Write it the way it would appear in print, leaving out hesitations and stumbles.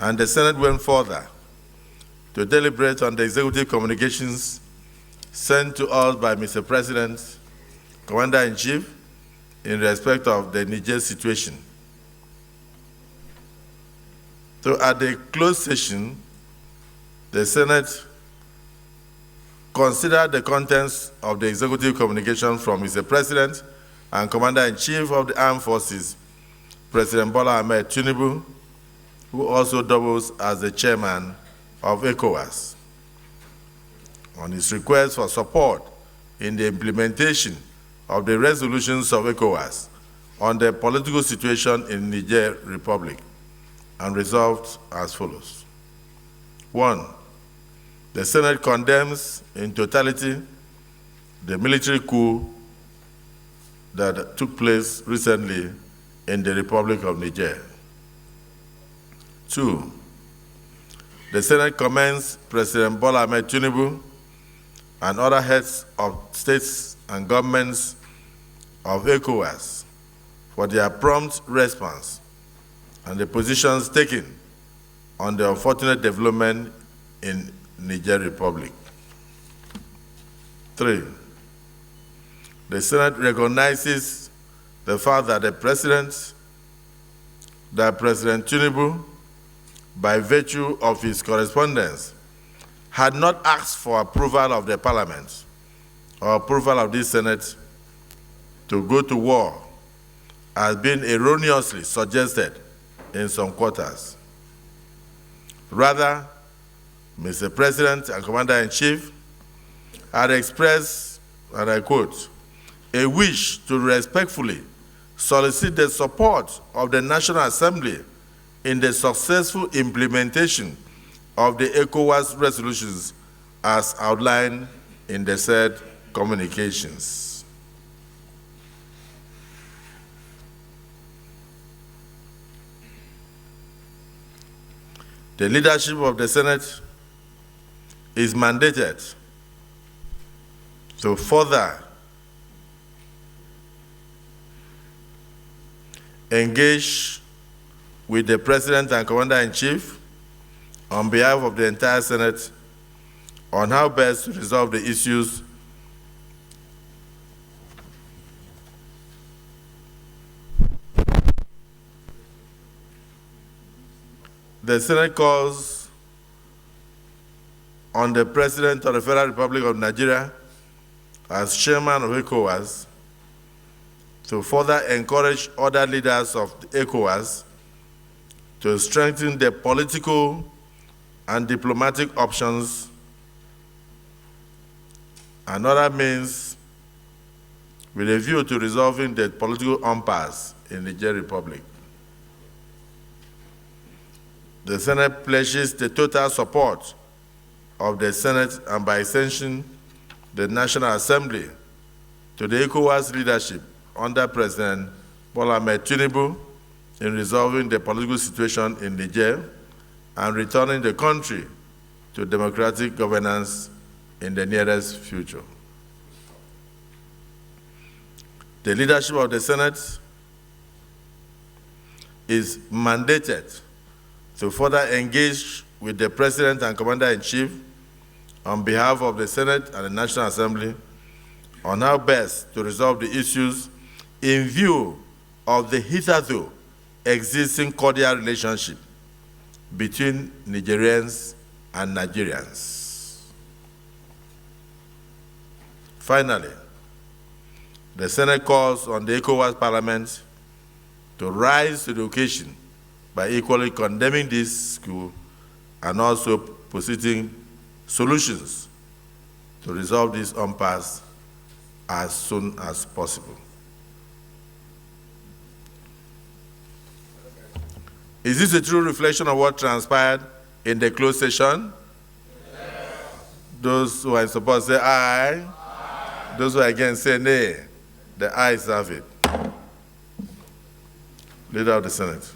and the Senate went further to deliberate on the executive communications sent to us by Mr. President, Commander-in-Chief, in respect of the Niger situation. So at the closed session, the Senate considered the contents of the executive communication from Mr. President and Commander-in-Chief of the Armed Forces, President Bola Ahmed Tinubu, who also doubles as the chairman of ECOWAS, on his request for support in the implementation of the resolutions of ECOWAS on the political situation in Niger Republic, and resolved as follows. 1, the Senate condemns in totality the military coup that took place recently in the Republic of Niger. 2, the Senate commends President Bola Ahmed Tinubu and other heads of states and governments of ECOWAS for their prompt response and the positions taken on the unfortunate development in Niger Republic. 3, the Senate recognizes the fact that President Tinubu, by virtue of his correspondence, had not asked for approval of the Parliament or approval of this Senate to go to war, as been erroneously suggested in some quarters. Rather, Mr. President and Commander-in-Chief had expressed, and I quote, a wish to respectfully solicit the support of the National Assembly in the successful implementation of the ECOWAS resolutions as outlined in the said communications. The leadership of the Senate is mandated to further engage with the President and Commander-in-Chief on behalf of the entire Senate on how best to resolve the issues the Senate calls on the President of the Federal Republic of Nigeria as chairman of ECOWAS to further encourage other leaders of ECOWAS to strengthen the political and diplomatic options and other means with a view to resolving the political impasse in the Niger Republic. The Senate pledges the total support of the Senate and by extension the National Assembly to the ECOWAS leadership under President Bola Ahmed Tinubu in resolving the political situation in Niger and returning the country to democratic governance in the nearest future. The leadership of the Senate is mandated to further engage with the President and Commander-in-Chief on behalf of the Senate and the National Assembly on how best to resolve the issues in view of the hitherto existing cordial relationship between Nigerians and Nigerians. Finally, the Senate calls on the ECOWAS Parliament to rise to the occasion by equally condemning this coup and also positing solutions to resolve this impasse as soon as possible. Is this a true reflection of what transpired in the closed session? Yes. Those who are in support say aye. Aye. Those who are against say nay. The ayes have it. Leader of the Senate.